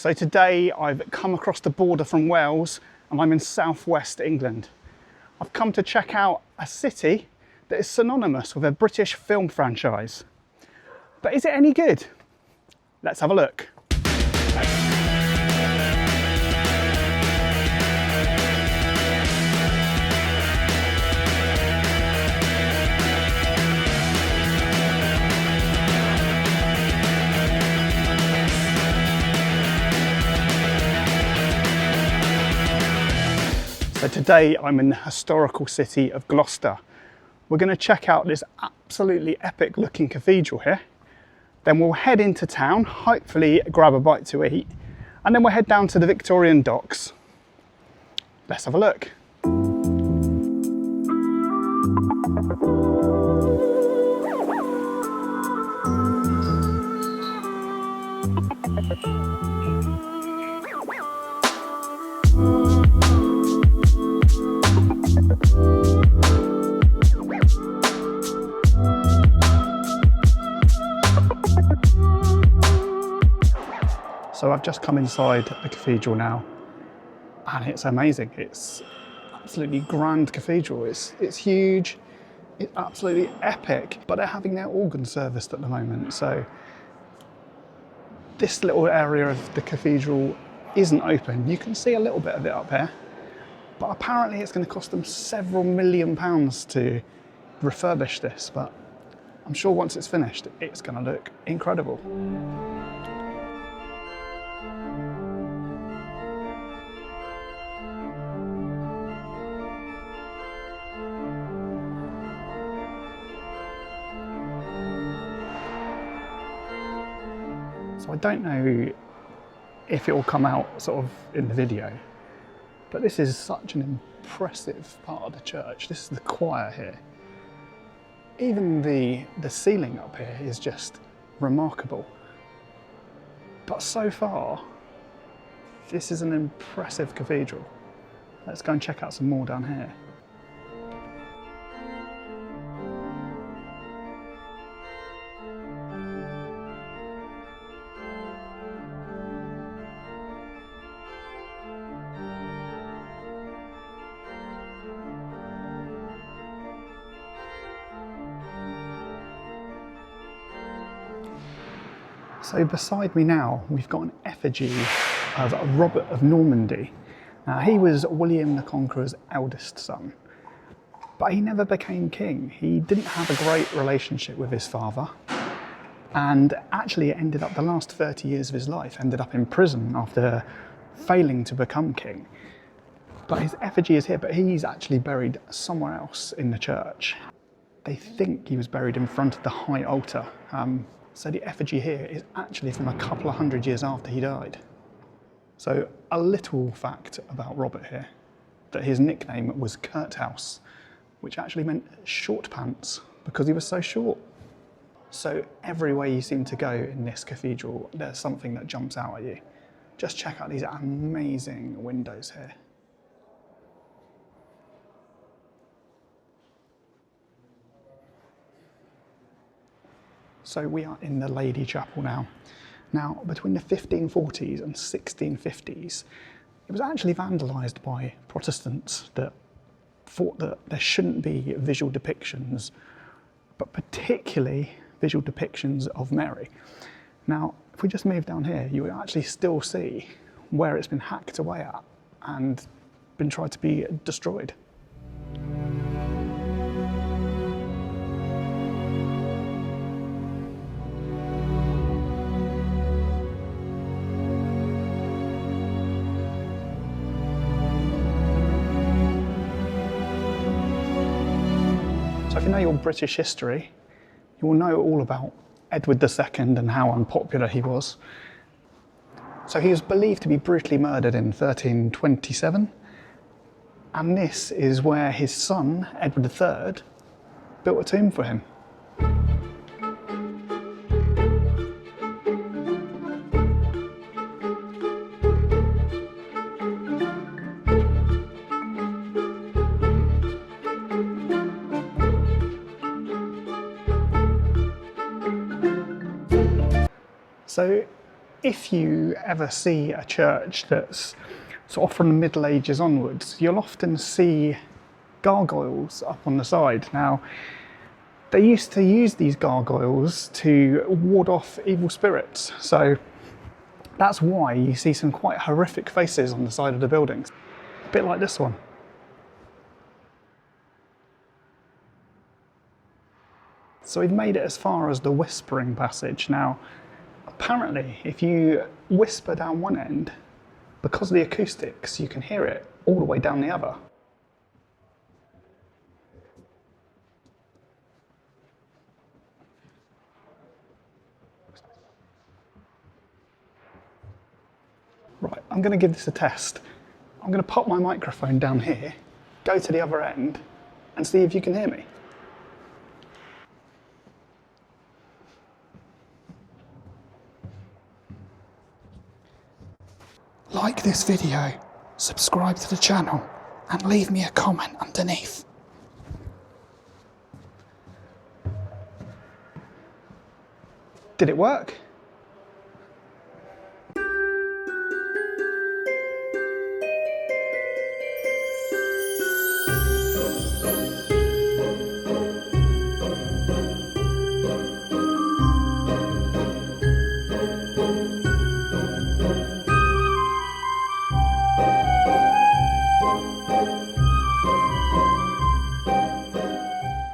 So today I've come across the border from Wales and I'm in southwest England. I've come to check out a city that is synonymous with a British film franchise. But is it any good? Let's have a look. So today I'm in the historical city of Gloucester. We're going to check out this absolutely epic looking cathedral here. Then we'll head into town, hopefully grab a bite to eat, and then we'll head down to the Victorian docks. Let's have a look. So I've just come inside the cathedral now, and it's amazing. It's absolutely grand cathedral. It's huge, it's absolutely epic, but they're having their organ serviced at the moment. So this little area of the cathedral isn't open. You can see a little bit of it up here, but apparently it's going to cost them several £1 million to refurbish this, but I'm sure once it's finished, it's going to look incredible. So I don't know if it will come out sort of in the video, but this is such an impressive part of the church. This is the choir here. Even the ceiling up here is just remarkable. But so far, this is an impressive cathedral. Let's go and check out some more down here. So beside me now, we've got an effigy of Robert of Normandy. Now, he was William the Conqueror's eldest son, but he never became king. He didn't have a great relationship with his father, and actually ended up the last 30 years of his life, ended up in prison after failing to become king. But his effigy is here, but he's actually buried somewhere else in the church. They think he was buried in front of the high altar. So the effigy here is actually from a couple of hundred years after he died. So a little fact about Robert here, that his nickname was Kurthouse, which actually meant short pants because he was so short. So everywhere you seem to go in this cathedral, there's something that jumps out at you. Just check out these amazing windows here. So we are in the Lady Chapel now. Now, between the 1540s and 1650s, it was actually vandalised by Protestants that thought that there shouldn't be visual depictions, but particularly visual depictions of Mary. Now, if we just move down here, you will actually still see where it's been hacked away at and been tried to be destroyed. So if you know your British history, you will know all about Edward II and how unpopular he was. So he was believed to be brutally murdered in 1327, and this is where his son, Edward III, built a tomb for him. So if you ever see a church that's sort of from the Middle Ages onwards, you'll often see gargoyles up on the side. Now, they used to use these gargoyles to ward off evil spirits, so that's why you see some quite horrific faces on the side of the buildings. A bit like this one. So we've made it as far as the whispering passage. Now, apparently, if you whisper down one end, because of the acoustics, you can hear it all the way down the other. Right, I'm going to give this a test. I'm going to pop my microphone down here, go to the other end, and see if you can hear me. Like this video, subscribe to the channel, and leave me a comment underneath. Did it work?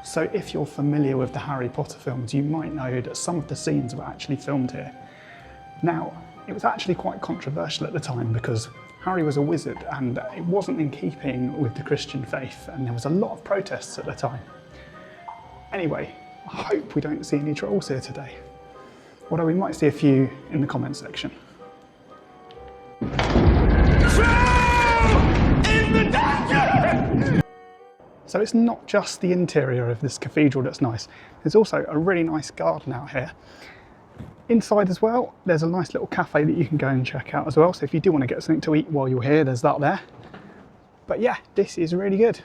So if you're familiar with the Harry Potter films, you might know that some of the scenes were actually filmed here. Now, it was actually quite controversial at the time because Harry was a wizard and it wasn't in keeping with the Christian faith, and there was a lot of protests at the time. Anyway, I hope we don't see any trolls here today, although we might see a few in the comment section. So it's not just the interior of this cathedral that's nice, there's also a really nice garden out here. Inside as well, there's a nice little cafe that you can go and check out as well, so if you do want to get something to eat while you're here, there's that there. But yeah, this is really good.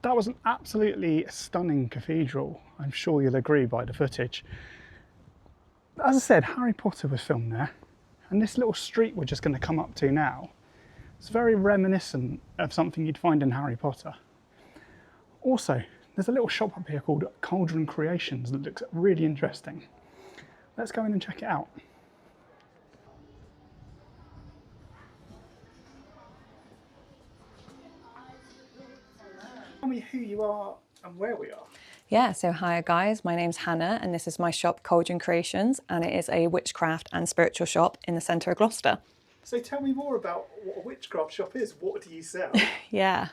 That was an absolutely stunning cathedral, I'm sure you'll agree by the footage. As I said, Harry Potter was filmed there, and this little street we're just going to come up to now, it's very reminiscent of something you'd find in Harry Potter. Also, there's a little shop up here called Cauldron Creations that looks really interesting. Let's go in and check it out. Tell me who you are and where we are. Yeah, so hi guys, my name's Hannah and this is my shop Cauldron Creations, and it is a witchcraft and spiritual shop in the centre of Gloucester. So tell me more about what a witchcraft shop is. What do you sell? Yeah,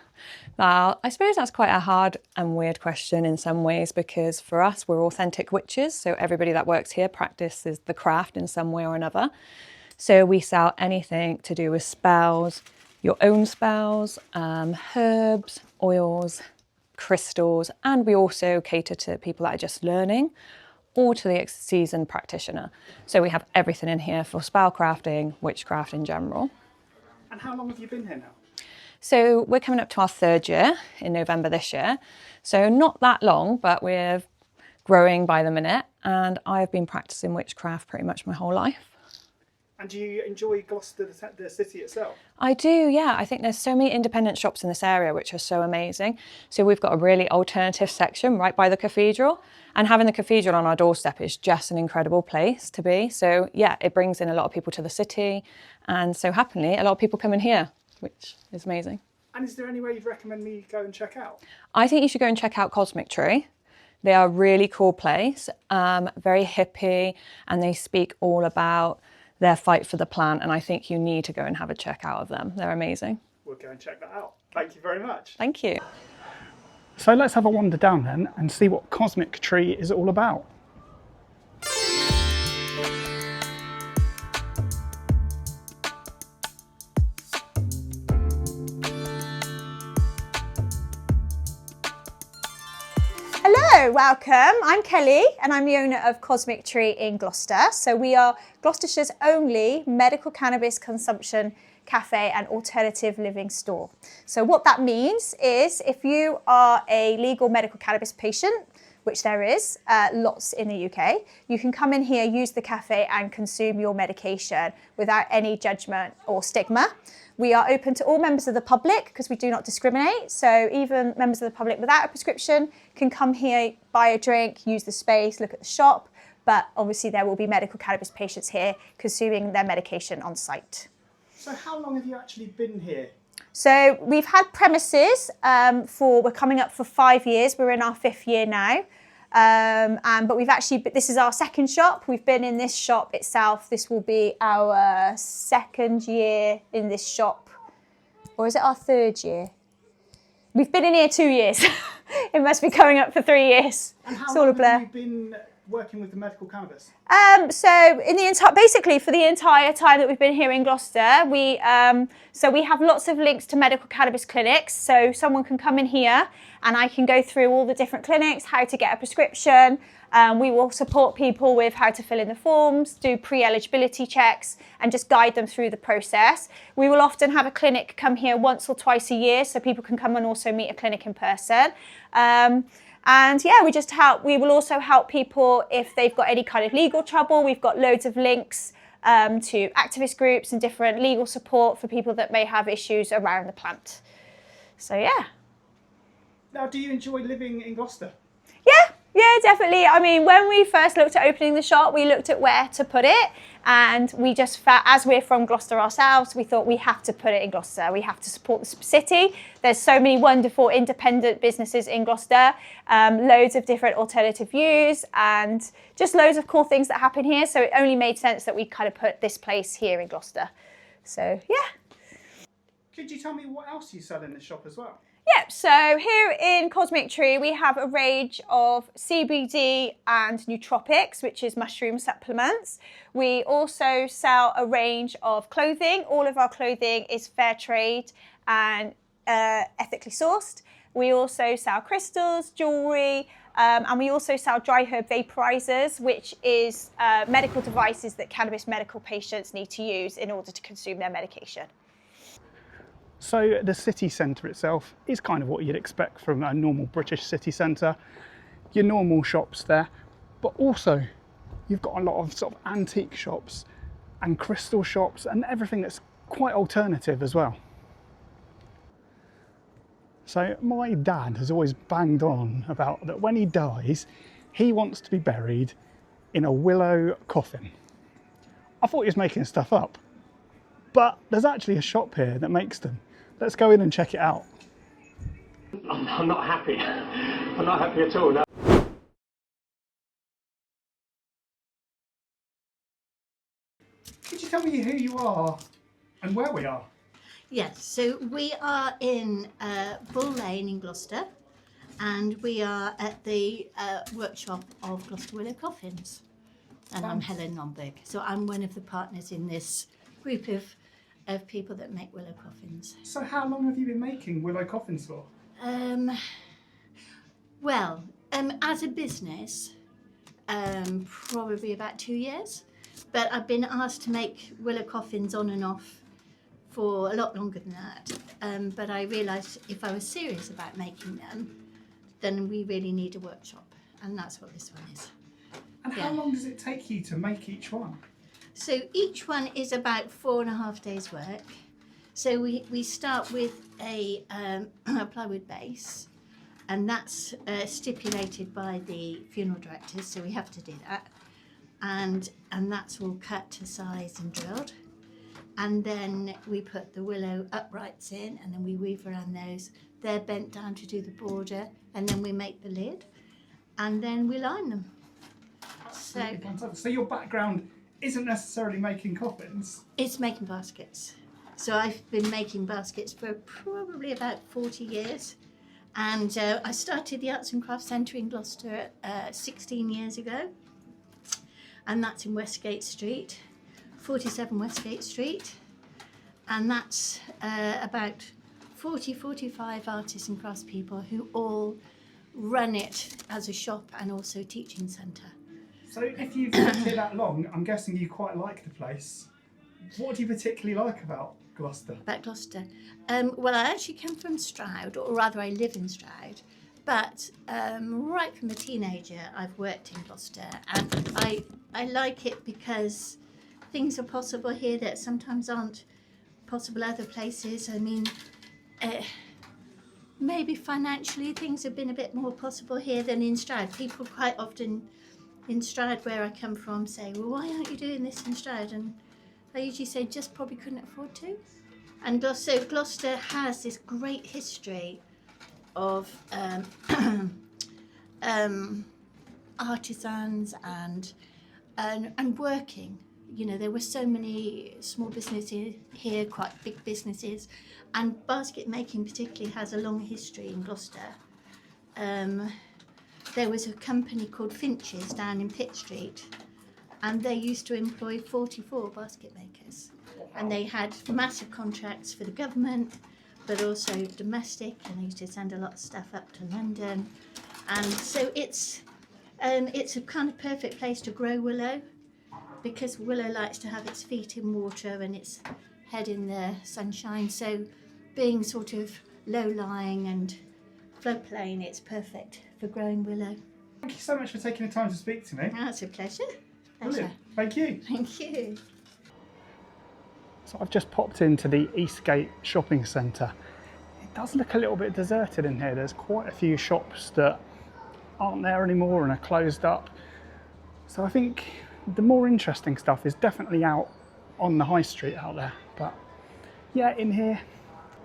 well, I suppose that's quite a hard and weird question in some ways, because for us, we're authentic witches. So everybody that works here practices the craft in some way or another. So we sell anything to do with spells, your own spells, herbs, oils, crystals, and we also cater to people that are just learning, or to the seasoned practitioner. So we have everything in here for spellcrafting, witchcraft in general. And how long have you been here now? So we're coming up to our 3rd year in November this year. So not that long, but we're growing by the minute. And I've been practicing witchcraft pretty much my whole life. And do you enjoy Gloucester, the city itself? I do, yeah. I think there's so many independent shops in this area which are so amazing. So we've got a really alternative section right by the cathedral, and having the cathedral on our doorstep is just an incredible place to be. So yeah, it brings in a lot of people to the city, and so happily a lot of people come in here, which is amazing. And is there anywhere you'd recommend me go and check out? I think you should go and check out Cosmic Tree. They are a really cool place, very hippie, and they speak all about their fight for the plant, and I think you need to go and have a check out of them. They're amazing. We'll go and check that out. Thank you very much. Thank you. So let's have a wander down then and see what Cosmic Tree is all about. Hello, welcome. I'm Kelly and I'm the owner of Cosmic Tree in Gloucester. So we are Gloucestershire's only medical cannabis consumption cafe and alternative living store. So what that means is if you are a legal medical cannabis patient, which there is lots in the UK, you can come in here, use the cafe and consume your medication without any judgment or stigma. We are open to all members of the public because we do not discriminate. So even members of the public without a prescription can come here, buy a drink, use the space, look at the shop. But obviously there will be medical cannabis patients here consuming their medication on site. So how long have you actually been here? So we've had premises we're coming up for 5 years. We're in our 5th year now. But this is our 2nd shop. We've been in this shop itself. This will be our 2nd year in this shop. Or is it our 3rd year? We've been in here 2 years. It must be coming up for 3 years. And how it's all a long blur. have you been working with the medical cannabis? Basically for the entire time that we've been here in Gloucester, we have lots of links to medical cannabis clinics. So someone can come in here and I can go through all the different clinics, how to get a prescription. We will support people with how to fill in the forms, do pre-eligibility checks and just guide them through the process. We will often have a clinic come here once or twice a year so people can come and also meet a clinic in person. And yeah, we will also help people if they've got any kind of legal trouble. We've got loads of links to activist groups and different legal support for people that may have issues around the plant. So yeah. Now, do you enjoy living in Gloucester? Yeah, definitely. I mean, when we first looked at opening the shop, we looked at where to put it. And we just felt, as we're from Gloucester ourselves, we thought we have to put it in Gloucester. We have to support the city. There's so many wonderful independent businesses in Gloucester, loads of different alternative views and just loads of cool things that happen here. So it only made sense that we kind of put this place here in Gloucester. So, yeah. Could you tell me what else you sell in the shop as well? Yep, so here in Cosmic Tree, we have a range of CBD and nootropics, which is mushroom supplements. We also sell a range of clothing. All of our clothing is Fairtrade and ethically sourced. We also sell crystals, jewellery, and we also sell dry herb vaporizers, which is medical devices that cannabis medical patients need to use in order to consume their medication. So the city centre itself is kind of what you'd expect from a normal British city centre. Your normal shops there, but also you've got a lot of sort of antique shops and crystal shops and everything that's quite alternative as well. So my dad has always banged on about that when he dies, he wants to be buried in a willow coffin. I thought he was making stuff up, but there's actually a shop here that makes them. Let's go in and check it out. I'm not happy. I'm not happy at all, no. Could you tell me who you are and where we are? Yes, so we are in Bull Lane in Gloucester and we are at the workshop of Gloucester Willow Coffins. And I'm Helen Nomberg. So I'm one of the partners in this group of people that make willow coffins. So how long have you been making willow coffins for? As a business, probably about 2 years. But I've been asked to make willow coffins on and off for a lot longer than that. But I realised if I was serious about making them, then we really need a workshop. And that's what this one is. And how long does it take you to make each one? So each one is about 4.5 days work. So we start with a plywood base, and that's stipulated by the funeral directors, so we have to do that. And that's all cut to size and drilled. And then we put the willow uprights in, and then we weave around those. They're bent down to do the border, and then we make the lid, and then we line them. So your background isn't necessarily making coffins? It's making baskets. So I've been making baskets for probably about 40 years. And I started the Arts and Crafts Centre in Gloucester 16 years ago. And that's in Westgate Street, 47 Westgate Street. And that's about 45 artists and craftspeople who all run it as a shop and also teaching centre. So if you've lived here that long, I'm guessing you quite like the place. What do you particularly like about Gloucester? About Gloucester? Well, I actually come from Stroud, or rather I live in Stroud, But right from a teenager, I've worked in Gloucester, and I like it because things are possible here that sometimes aren't possible other places. I mean, maybe financially things have been a bit more possible here than in Stroud. People quite often in Stroud, where I come from, say, well, why aren't you doing this in Stroud? And I usually say, just probably couldn't afford to. And so Gloucester has this great history of artisans and working. You know, there were so many small businesses here, quite big businesses, and basket making particularly has a long history in Gloucester. There was a company called Finch's down in Pitt Street, and they used to employ 44 basket makers. And they had massive contracts for the government, but also domestic, and they used to send a lot of stuff up to London. And so it's a kind of perfect place to grow willow, because willow likes to have its feet in water and its head in the sunshine. So being sort of low-lying and floodplain, it's perfect for growing willow. Thank you so much for taking the time to speak to me. Oh, it's a pleasure. Brilliant. Thank you. Thank you. So I've just popped into the Eastgate shopping centre. It does look a little bit deserted in here. There's quite a few shops that aren't there anymore and are closed up. So I think the more interesting stuff is definitely out on the high street out there. But yeah, in here,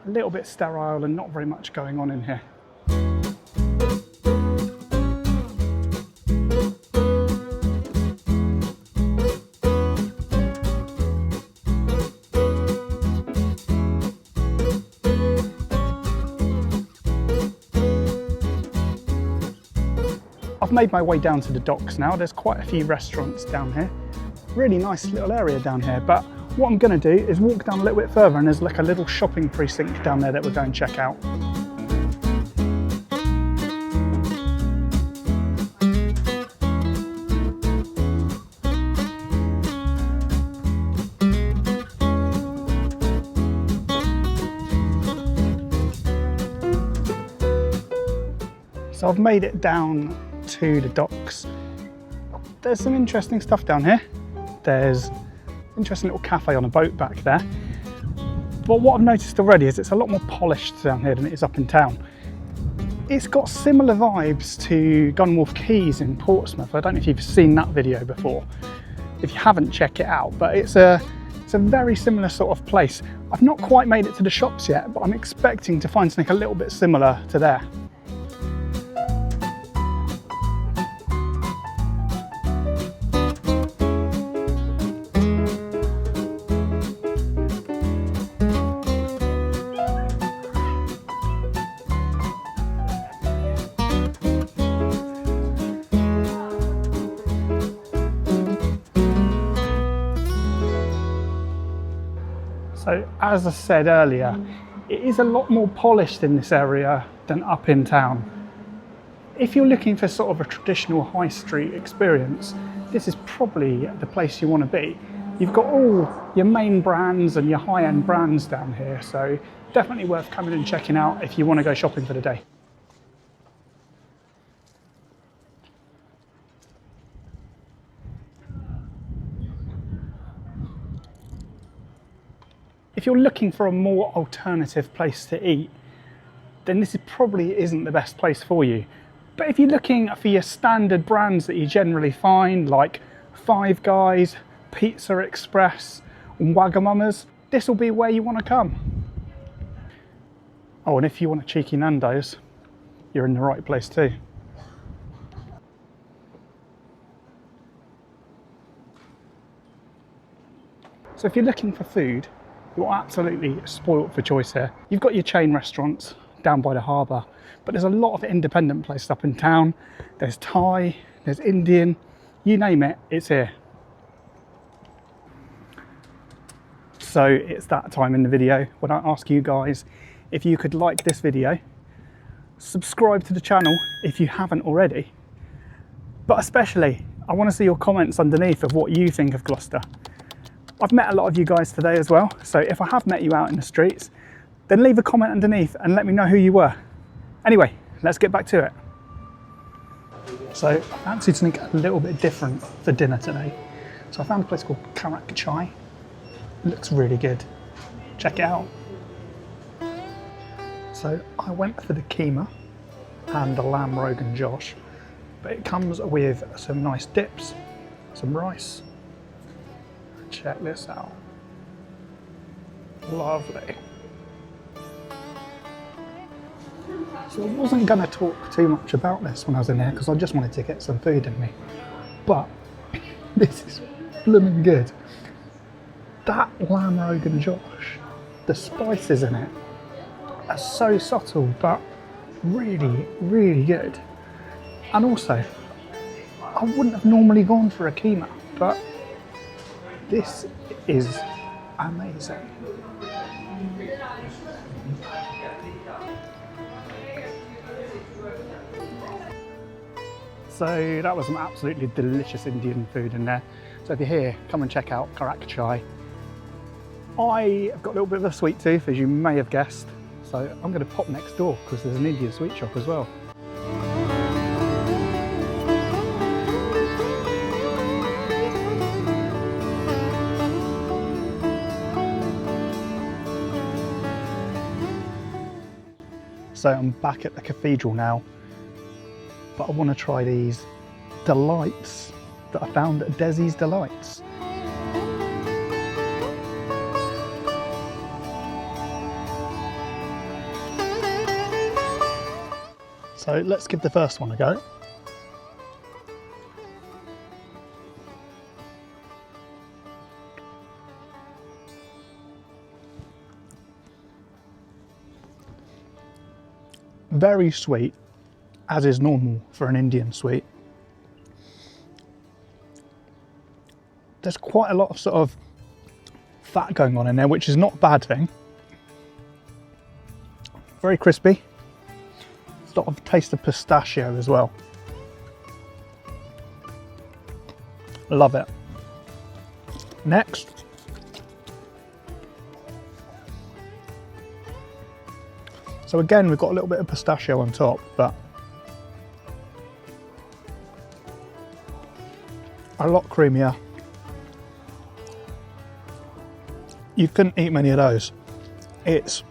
a little bit sterile and not very much going on in here. I've made my way down to the docks now. There's quite a few restaurants down here. Really nice little area down here, but what I'm going to do is walk down a little bit further, and there's like a little shopping precinct down there that we'll go and check out. So I've made it down to the docks. There's some interesting stuff down here. There's an interesting little cafe on a boat back there. But what I've noticed already is it's a lot more polished down here than it is up in town. It's got similar vibes to Gunwharf Quays in Portsmouth. I don't know if you've seen that video before. If you haven't, check it out. But it's a very similar sort of place. I've not quite made it to the shops yet, but I'm expecting to find something a little bit similar to there. So as I said earlier, it is a lot more polished in this area than up in town. If you're looking for sort of a traditional high street experience, this is probably the place you want to be. You've got all your main brands and your high-end brands down here, so definitely worth coming and checking out if you want to go shopping for the day. If you're looking for a more alternative place to eat, then this probably isn't the best place for you. But if you're looking for your standard brands that you generally find, like Five Guys, Pizza Express, and Wagamama's, this will be where you want to come. Oh, and if you want a cheeky Nando's, you're in the right place too. So if you're looking for food, you're absolutely spoilt for choice here. You've got your chain restaurants down by the harbour, but there's a lot of independent places up in town. There's Thai, there's Indian, you name it, it's here. So it's that time in the video when I ask you guys if you could like this video, subscribe to the channel if you haven't already, but especially I want to see your comments underneath of what you think of Gloucester. I've met a lot of you guys today as well, so if I have met you out in the streets, then leave a comment underneath and let me know who you were. Anyway, let's get back to it. So I fancied something a little bit different for dinner today. So I found a place called Karak Chai. It looks really good. Check it out. So I went for the keema and the lamb rogan josh, but it comes with some nice dips, some rice. Check this out. Lovely. So I wasn't going to talk too much about this when I was in there because I just wanted to get some food in me. But this is blooming good. That lamb rogan josh, the spices in it are so subtle but really, really good. And also, I wouldn't have normally gone for a keema, but this is amazing. So that was some absolutely delicious Indian food in there. So if you're here, come and check out Karak Chai. I have got a little bit of a sweet tooth, as you may have guessed. So I'm going to pop next door because there's an Indian sweet shop as well. So I'm back at the cathedral now, but I want to try these delights that I found at Desi Delights. So let's give the first one a go. Very sweet, as is normal for an Indian sweet. There's quite a lot of sort of fat going on in there, which is not a bad thing. Very crispy. Sort of taste of pistachio as well. Love it. Next. So again, we've got a little bit of pistachio on top, but a lot creamier. You couldn't eat many of those. It's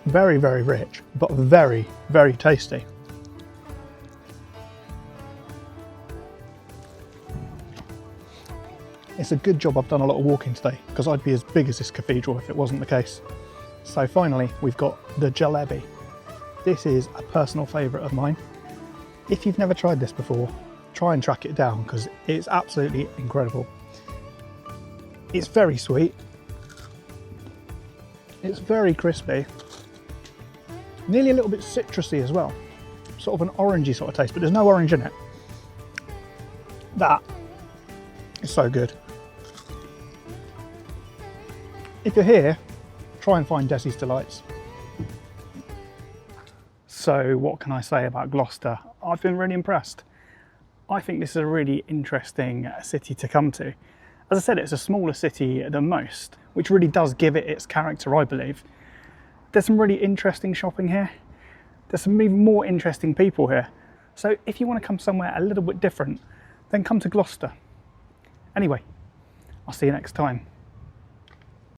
very, very rich, but very, very tasty. It's a good job I've done a lot of walking today, because I'd be as big as this cathedral if it wasn't the case. So finally, we've got the jalebi. This is a personal favourite of mine. If you've never tried this before, try and track it down because it's absolutely incredible. It's very sweet. It's very crispy. Nearly a little bit citrusy as well. Sort of an orangey sort of taste, but there's no orange in it. That is so good. If you're here, try and find Desi's Delights. So what can I say about Gloucester? I've been really impressed. I think this is a really interesting city to come to. As I said, it's a smaller city than most, which really does give it its character, I believe. There's some really interesting shopping here. There's some even more interesting people here. So if you want to come somewhere a little bit different, then come to Gloucester. Anyway, I'll see you next time.